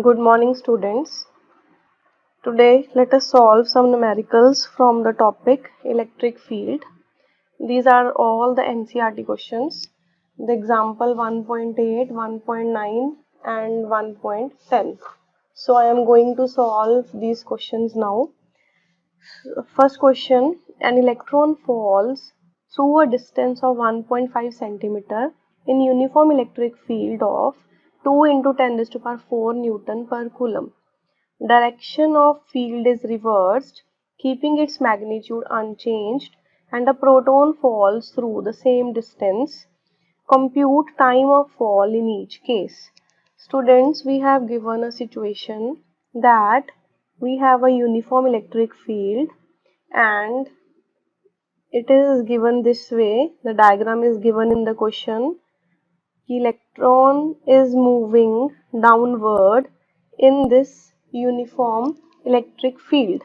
Good morning, students. Today, let us solve some numericals from the topic electric field. These are all the NCERT questions. The example 1.8, 1.9 and 1.10. So, I am going to solve these questions now. First question, an electron falls through a distance of 1.5 centimeter in uniform electric field of 2 into 10 raised to power 4 Newton per coulomb. Direction of field is reversed, keeping its magnitude unchanged, and a proton falls through the same distance. Compute time of fall in each case. Students, we have given a situation that we have a uniform electric field and it is given this way. The diagram is given in the question. Electron is moving downward in this uniform electric field.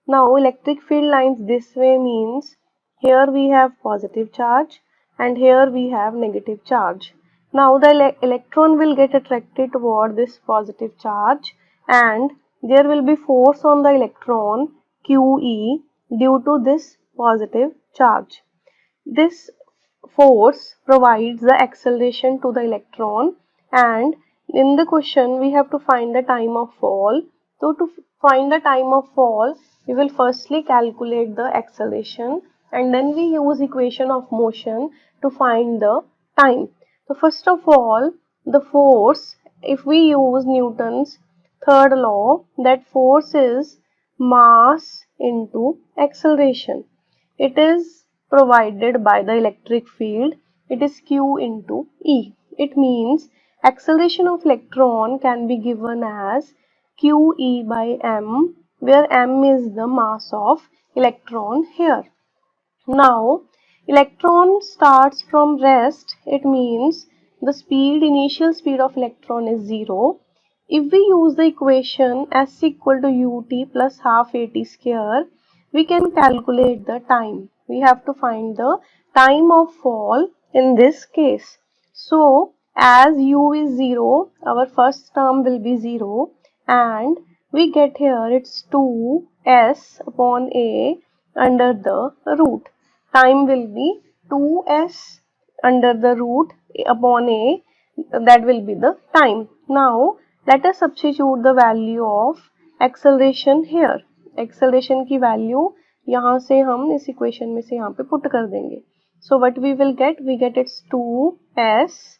Now electric field lines this way means here we have positive charge and here we have negative charge. Now the electron will get attracted toward this positive charge and there will be force on the electron QE due to this positive charge. This force provides the acceleration to the electron, and in the question we have to find the time of fall. So to find the time of fall, we will firstly calculate the acceleration and then we use equation of motion to find the time. So first of all, the force, if we use Newton's third law, that force is mass into acceleration. It is provided by the electric field. It is Q into E. It means acceleration of electron can be given as QE by m, where m is the mass of electron here. Now, electron starts from rest. It means the initial speed of electron is 0. If we use the equation S equal to ut plus half at square, we can calculate the time. We have to find the time of fall in this case. So, as u is 0, our first term will be 0 and we get here it's 2s upon a under the root. Time will be 2s under the root upon a, that will be the time. Now, let us substitute the value of acceleration here. Acceleration की value यहाँ से हम इस equation में से यहाँ पे put कर देंगे. So what we will get? We get it's 2s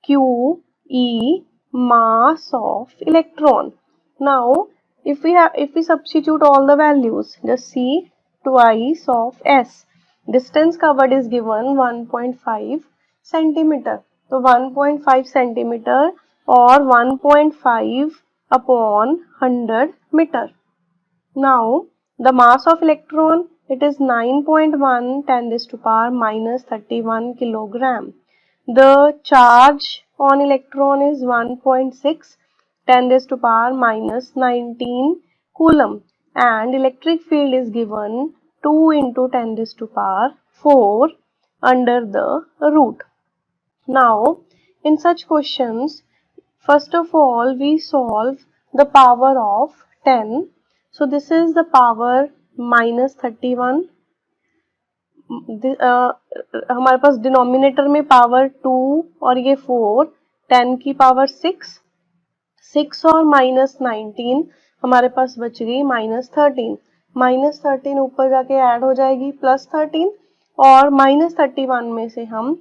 q e mass of electron. Now, if we substitute all the values, just see twice of s. Distance covered is given 1.5 centimeter. So 1.5 centimeter or 1.5 upon 100 meter. Now the mass of electron, it is 9.1 10 raised to power minus 31 kilogram. The charge on electron is 1.6 10 raised to power minus 19 coulomb and electric field is given 2 into 10 raised to power 4 under the root. Now, in such questions, first of all we solve the power of 10. So this is the power minus 31. हमारे पास denominator में power 2 और ये 4, 10 की power 6 और minus 19 हमारे पास बच गई minus 13. Minus 13 ऊपर जाके ऐड हो जाएगी प्लस 13 और माइनस 31 में से हम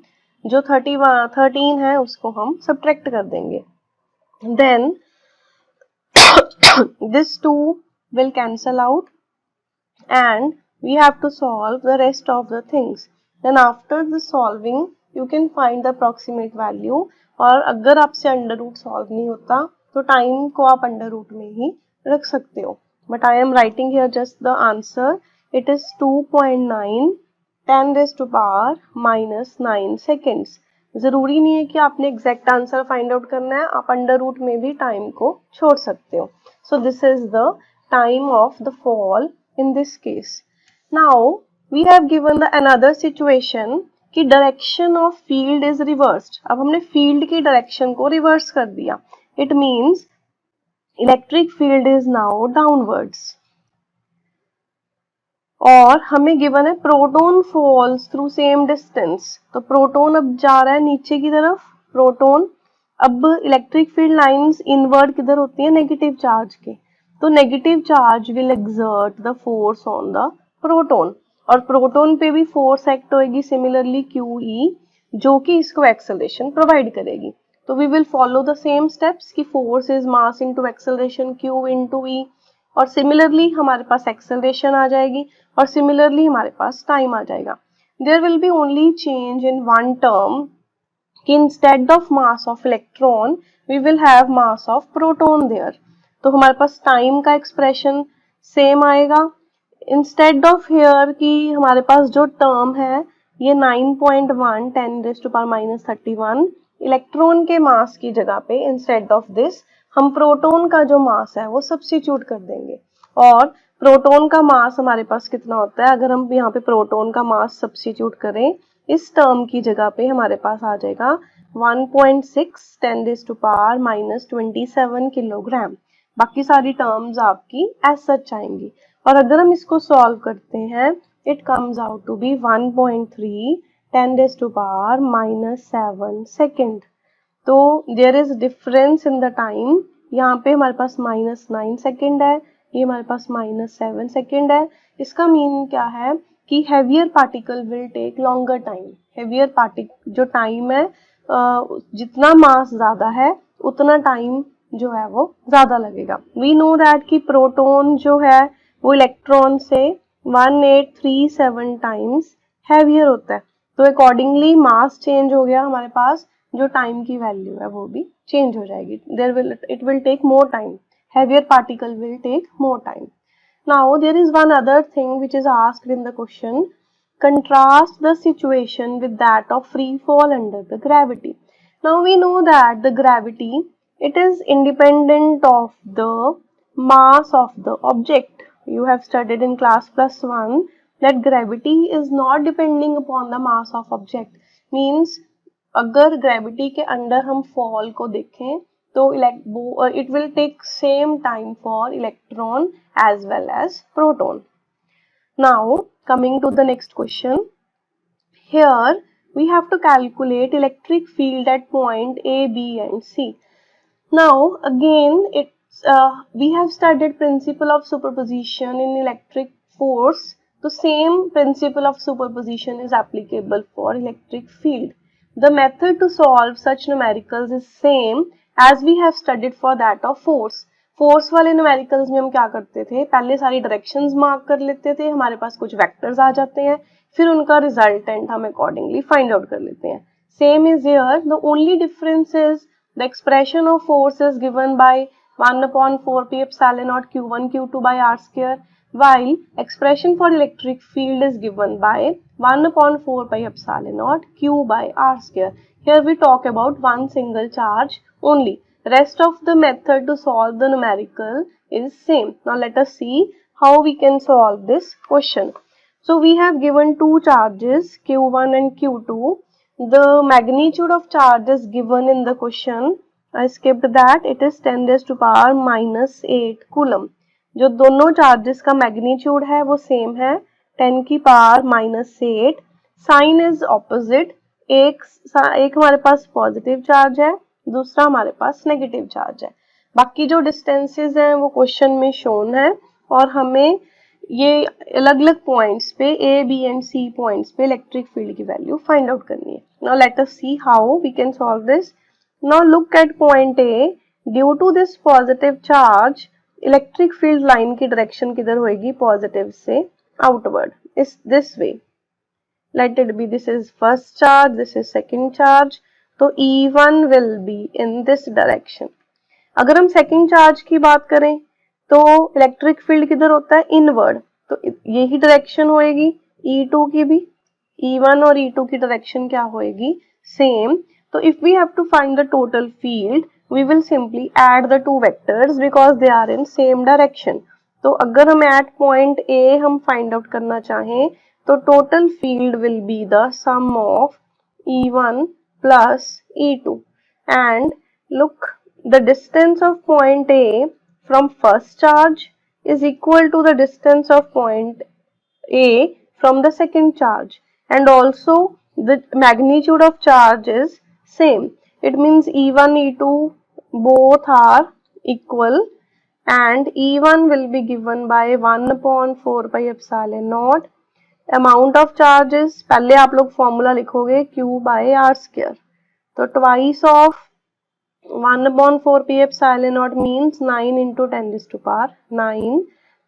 जो 13 है उसको हम सब्ट्रैक्ट कर देंगे. Then this 2 will cancel out and we have to solve the rest of the things. Then after the solving you can find the approximate value. और अगर आपसे अंडर रूट सॉल्व नहीं होता तो टाइम को आप अंडर रूट में ही रख सकते हो. But I am writing here just the answer. It is 2.9 10 raised to power minus 9 seconds. जरूरी नहीं है कि आपने एग्जैक्ट आंसर फाइंड आउट करना है, आप अंडर रूट में भी टाइम को छोड़ सकते हो. So this is the time of the fall in this case. Now we have given the another situation कि direction of field is reversed. अब हमने field की direction को reverse कर दिया. It means electric field is now downwards. और हमें given है proton falls through same distance, तो प्रोटॉन अब जा रहा है नीचे की तरफ, प्रोटॉन। अब इलेक्ट्रिक फील्ड लाइंस इनवर्ड किधर होती है, नेगेटिव चार्ज के, तो negative charge will exert the force on the proton, और प्रोटॉन पे भी फोर्स एक्ट होगी सिमिलरली QE, जो कि इसको एक्सेलरेशन प्रोवाइड करेगी। तो we will follow the same steps कि force is mass into acceleration Q into E, और सिमिलरली हमारे पास एक्सेलरेशन आ जाएगी, और सिमिलरली हमारे पास टाइम आ जाएगा। There will be only change in one term कि instead of mass of electron we will have mass of proton there, तो हमारे पास टाइम का एक्सप्रेशन सेम आएगा। इंस्टेड ऑफ हियर कि हमारे पास जो टर्म है ये 9.1 10⁻⁻31 इलेक्ट्रॉन के मास की जगह पे, इंस्टेड ऑफ दिस हम प्रोटॉन का जो मास है वो सब्स्टिट्यूट कर देंगे। और प्रोटॉन का मास हमारे पास कितना होता है, अगर हम यहाँ पे प्रोटॉन का मास सब्स्टिट्यूट करें इस टर्म की जगह पे हमारे पास आ जाएगा 1.6 10⁻⁻27 किलोग्राम। बाकी सारी टर्म्स आपकी एज सच आएंगी, और अगर हम इसको सॉल्व करते हैं it comes out to be 1.3 10⁻⁻7 second. तो there is difference in the time, यहाँ पे हमारे पास -9 सेकेंड है, ये हमारे पास -7 सेकेंड है। इसका मीन क्या है कि heavier particle will take longer time, heavier particle जो टाइम है जितना मास ज्यादा है उतना टाइम जो है वो ज्यादा लगेगा। वी नो दैट कि प्रोटॉन जो है वो इलेक्ट्रॉन से 1837 टाइम्स हैवियर होता है, तो अकॉर्डिंगली मास चेंज हो गया हमारे पास, जो टाइम की वैल्यू है वो भी चेंज हो जाएगी। It will take more time, heavier particle will take more time. Now there is one other thing which is asked in the question. Contrast the situation with that of free fall under the gravity. Now we know that the gravity, it is independent of the mass of the object. You have studied in class +1 that gravity is not depending upon the mass of object. Means अगर gravity के under हम fall को देखें तो it will take same time for electron as well as proton. Now coming to the next question, here we have to calculate electric field at point A, B and C. Now again we have studied principle of superposition in electric force, the same principle of superposition is applicable for electric field. The method to solve such numericals is same as we have studied for that of force. Force वाले numericals में हम क्या करते थे, पहले सारी directions mark कर लेते थे, हमारे पास कुछ वेक्टर्स आ जाते हैं, फिर उनका रिजल्टेंट हम अकॉर्डिंगली फाइंड आउट कर लेते हैं। Same is here, the only difference is the expression of force is given by 1/4 epsilon q1 q2 by r square, while expression for electric field is given by 1/4 epsilon q by r square. Here we talk about one single charge only. Rest of the method to solve the numerical is same. Now let us see how we can solve this question. So we have given two charges q1 and q2. The magnitude of charge is given in the question. I skipped that. It is 10⁻⁻8 coulomb. जो दोनों charges का magnitude है वो same है 10⁻⁻8. Sign is opposite, एक हमारे पास positive charge है, दूसरा हमारे पास नेगेटिव चार्ज है। बाकी जो डिस्टेंसेस हैं वो क्वेश्चन में शोन है, और हमें ये अलग अलग पॉइंट्स पे A, B and C points पे इलेक्ट्रिक फील्ड की वैल्यू फाइंड आउट करनी है। Now let us see how we can solve this. Now look at point A, due to this positive charge electric field line की direction किधर होगी, positive से outward, इस this way. Let it be, this is first charge, this is second charge, तो E1 will be in this direction. अगर हम second charge की बात करें तो इलेक्ट्रिक फील्ड किधर होता है, इनवर्ड, तो यही डायरेक्शन होएगी E2 की भी, E1 और E2 की डायरेक्शन क्या होएगी, सेम। तो if we have to find the total field we will simply add the two vectors because they are in same direction. तो अगर हम एट पॉइंट ए हम फाइंड आउट करना चाहें तो total field will be the sum of E1 plus E2, and look the distance of point A from first charge is equal to the distance of point A from the second charge, and also the magnitude of charge is same. It means E1, E2 both are equal, and E1 will be given by 1/4 pi epsilon naught. Amount of charges पहले आप लोग formula लिखोगे Q bye are square, तो twice of 1/4 pi epsilon naught means 9 into 10 raised to power 9.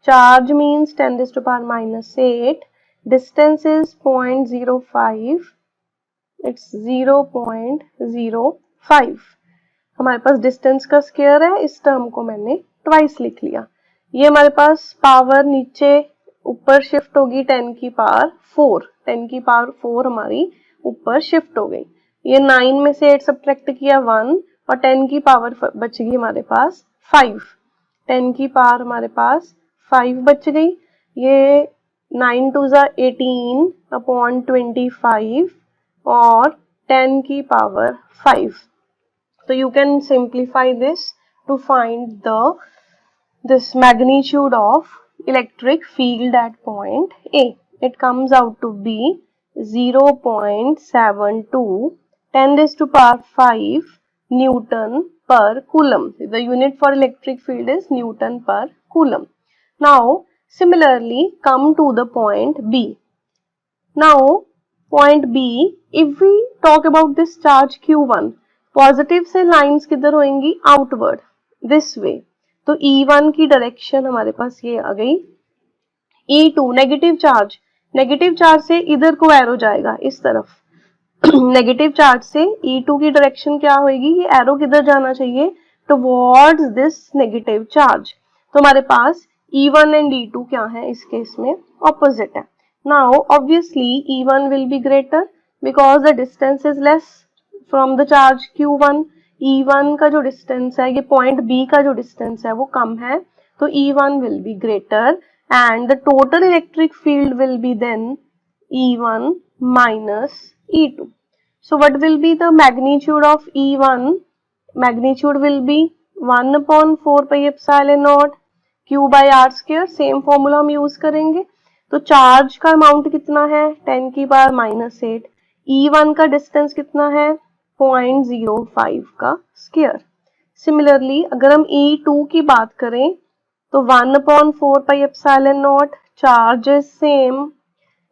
Charge means 10 raised to power minus 8. Distance is 0.05. It's 0.05. हमारे पास distance का square है, इस term को मैंने ट्वाइस लिख लिया. ये हमारे पास पावर नीचे ऊपर शिफ्ट होगी 10 की पावर 4. 10 की पावर 4 हमारी ऊपर शिफ्ट हो गई. ये 9 में से 8 सब्ट्रैक्ट किया 1 और 10 की पावर बच गई हमारे पास 5. 10 की पावर हमारे पास 5 बच गई. ये 9 2 ज़ा 18 अपॉन 25 और 10 की power 5. So you can simplify this to find this magnitude of electric field at point A. It comes out to be 0.72 10 raised to power 5 Newton per coulomb. The unit for electric field is Newton per coulomb. Now similarly come to the point B. Now point B, if we talk about this charge Q1, positive से lines किधर होंगी outward this way, तो E1 की direction हमारे पास ये आ गई. E2 negative charge से इधर को एरो जाएगा इस तरफ. नेगेटिव चार्ज से E2 की डायरेक्शन क्या होगी, ये एरो किधर जाना चाहिए टुवर्ड्स दिस नेगेटिव चार्ज. तो हमारे पास E1 एंड E2 क्या है इस केस में ऑपोजिट है. Now obviously E1 will be greater because the distance is less from the charge Q1. E1 का जो डिस्टेंस है, ये पॉइंट B का जो डिस्टेंस है वो कम है, तो E1 will be greater and the total electric field will be then E1 minus E2. So what will be the magnitude of E1? Magnitude will be 1/4 pi epsilon naught Q by R square. Same formula हम use करेंगे. तो charge का amount कितना है 10 की power minus 8. E1 का distance कितना है 0.05 का स्क्वायर. सिमिलरली अगर हम E2 की बात करें तो 1/4 pi epsilon naught, charge is same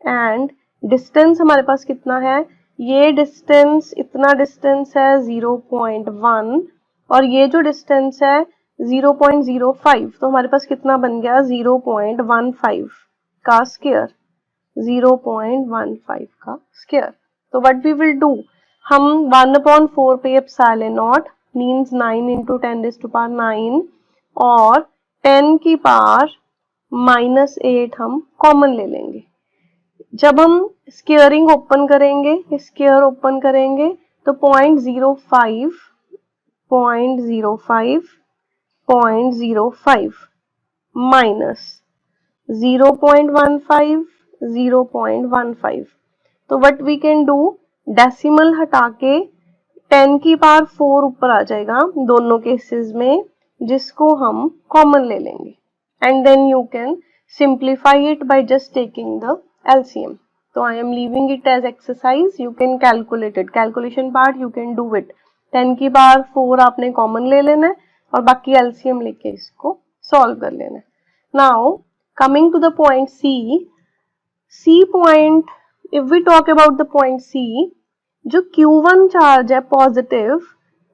and distance हमारे पास कितना है, ये डिस्टेंस इतना डिस्टेंस है 0.1 और ये जो डिस्टेंस है 0.05, तो हमारे पास कितना बन गया 0.15 का स्क्वायर. 0.15 का स्क्वायर. तो व्हाट वी विल डू, हम 1/4 pi epsilon naught means 9 into 10 raised to power 9 और 10 की पावर माइनस 8 हम कॉमन ले लेंगे. जब हम स्क्वेयरिंग ओपन करेंगे, स्क्वेयर ओपन करेंगे तो 0.05 माइनस 0.15. तो what we can do, decimal हटा के 10 की पावर 4 ऊपर आ जाएगा दोनों केसेस में, जिसको हम कॉमन ले लेंगे and then you can simplify it by just taking the LCM. तो I am leaving it as exercise, you can calculate it. Calculation part you can do it. 10 की पावर 4 आपने कॉमन ले लेना है और बाकी LCM लेके इसको सॉल्व कर लेना है. Now coming to the point C point, if we talk about the point C, जो Q1 चार्ज है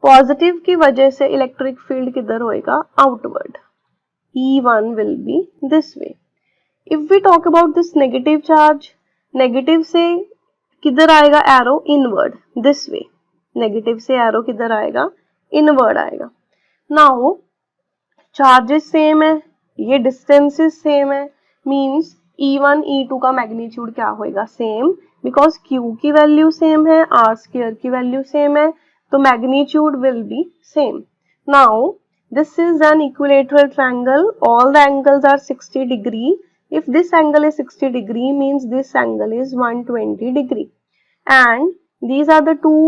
पॉजिटिव की वजह से इलेक्ट्रिक फील्ड किधर होएगा outward. E1 will be this way. If we talk about this negative charge, negative से किधर आएगा arrow inward this way. Negative से एरो किधर आएगा इनवर्ड आएगा. नाउ चार्जेस सेम है, ये डिस्टेंसेस सेम है, मींस E1 E2 का मैग्नीट्यूड क्या होएगा सेम, बिकॉज Q की वैल्यू सेम है, R स्क्वायर की वैल्यू सेम है, तो magnitude will be same. Now this is an equilateral triangle, all the angles are 60 degree. If this angle is 60 degree means this angle is 120 degree and these are the two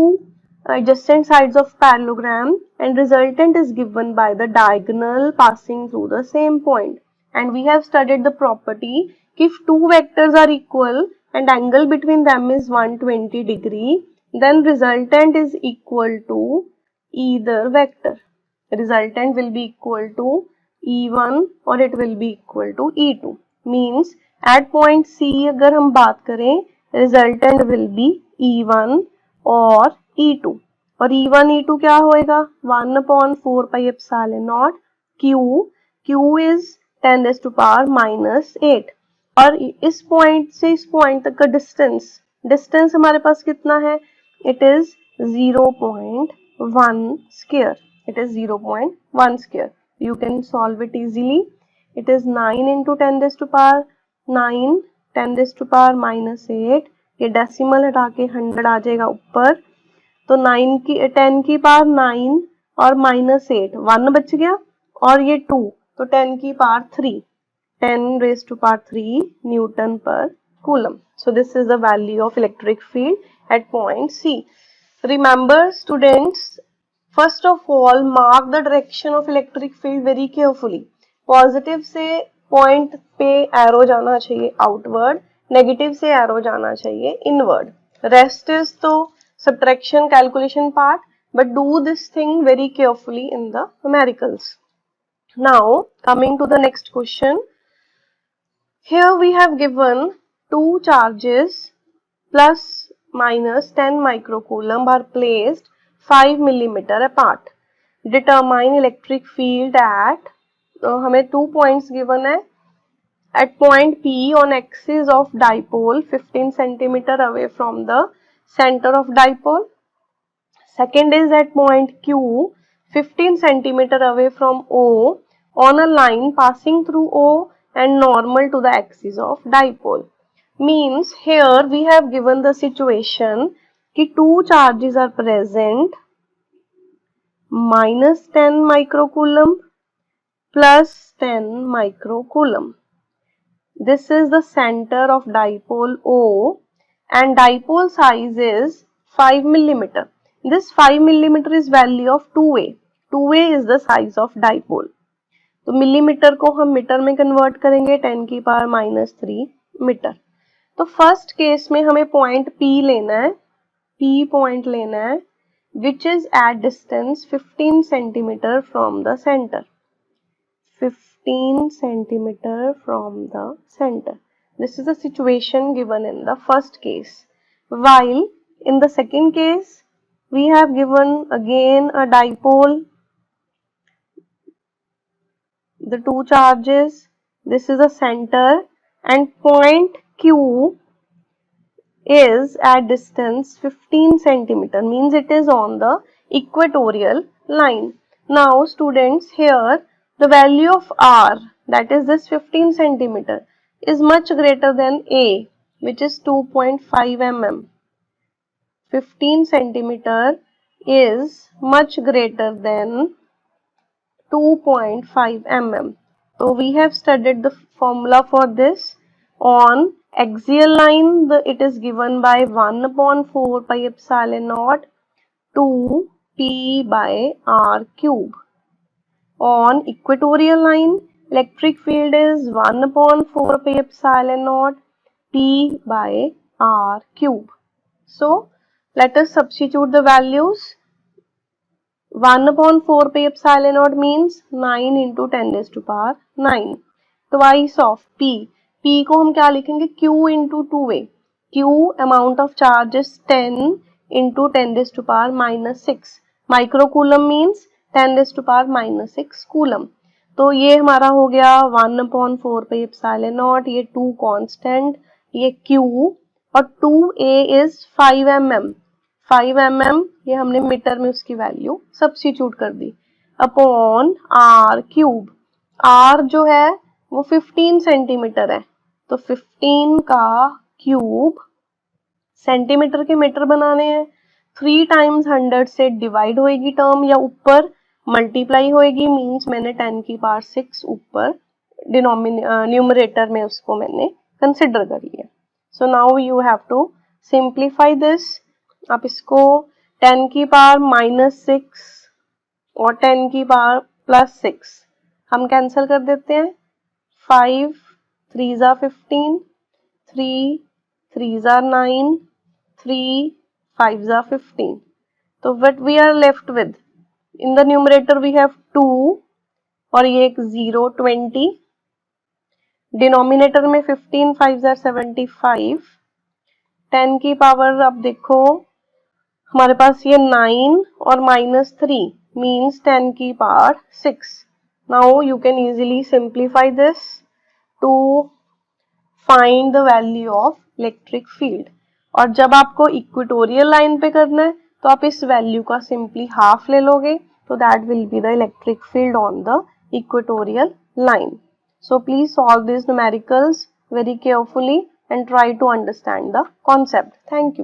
adjacent sides of parallelogram, and resultant is given by the diagonal passing through the same point. And we have studied the property, if two vectors are equal and angle between them is 120 degree, then resultant is equal to either vector. Resultant will be equal to E1 or it will be equal to E2. Means at point C अगर हम बात करें, resultant will be E1 और E2. और E1 E2 क्या होएगा, 1/4 pi epsilon naught Q is 10 raised to power minus 8. और इस पॉइंट से इस पॉइंट तक का डिस्टेंस हमारे पास कितना है, it is 0.1 square. It is 0.1 square. You can solve it easily. It is 9 into 10 raised to power 9, 10 raised to power minus 8. ये डेसिमल हटा के 100 आ जाएगा ऊपर, तो 10 की पावर 9 और माइनस 8, 1 बच गया और ये 2, तो 10 की power 3, 10 raised to power 3 Newton per coulomb. So this is the value of electric field at point C. Remember students, first of all mark the direction of electric field very carefully. Positive से point पे arrow जाना चाहिए outward, negative से arrow जाना चाहिए inward. Rest is तो subtraction calculation part, but do this thing very carefully in the numericals. Now coming to the next question. Here we have given two charges plus minus 10 microcoulomb are placed 5 millimeter apart. Determine electric field at, तो हमें 2 points given है. At point P on axis of dipole 15 centimeter away from the center of dipole. Second is at point Q 15 centimeter away from O on a line passing through O and normal to the axis of dipole. Means here we have given the situation कि two charges are present, minus 10 microcoulomb plus 10 microcoulomb. This is the center of dipole O and dipole size is 5 millimeter. This 5 millimeter is value of 2A. 2A is the size of dipole. तो millimetre को हम metre में convert करेंगे, 10 की power minus 3 metre. तो first case में हमें point P लेना है, P पॉइंट लेना है which is at distance 15 centimeter from the center. 15 centimeter from the center. This is the situation given in the first case. While in the second case, we have given again a dipole, the two charges, this is the center and point Q is at distance 15 centimeter, means it is on the equatorial line. Now students, here the value of R, that is this 15 centimeter, is much greater than A, which is 2.5 mm. 15 centimeter is much greater than 2.5 mm. So we have studied the formula for this. On axial line, it is given by 1/4 pi epsilon naught 2 P by R cube. On equatorial line, electric field is 1/4 pi epsilon naught P by R cube. So let us substitute the values. 1/4 pi epsilon naught means 9 into 10 raised to power 9. Twice of P. P को हम क्या लिखेंगे, Q into 2A. Q amount of charge is 10 into 10 raised to power minus 6. Microcoulomb means 10 raised to power minus 6 coulomb. तो ये हमारा हो गया 1/4 pi epsilon naught, ये 2 constant, ये Q और 2A is 5 mm. 5 mm ये हमने मीटर में उसकी वैल्यू सब्स्टिट्यूट कर दी अपॉन R क्यूब. R जो है वो 15 सेंटीमीटर है, तो 15 का क्यूब, सेंटीमीटर के मीटर बनाने हैं, 3 टाइम्स 100 से डिवाइड होएगी टर्म या ऊपर मल्टीप्लाई होएगी, मीन्स मैंने 10 की पावर 6 ऊपर न्यूमरेटर में उसको मैंने कंसिडर करी है. So now you have to simplify this. आप इसको 10 की पावर -6 और 10 की पावर +6 हम कैंसिल कर देते हैं. 5 3 ज़ा 15, 3 3 ज़ा 9, 3 5 ज़ा 15. तो what we are left with? In the numerator we have 2 और ये एक 0 20. डिनोमिनेटर में 15 5 ज़ा 75. 10 की पावर अब देखो हमारे पास ये 9 और -3 means 10 की power 6. Now you can easily simplify this to find the value of electric field. और जब आपको इक्वेटोरियल लाइन पे करना है तो आप इस वैल्यू का सिंपली हाफ ले लोगे, तो that will be the electric field on the equatorial line. So please solve these numericals very carefully and try to understand the concept. Thank you.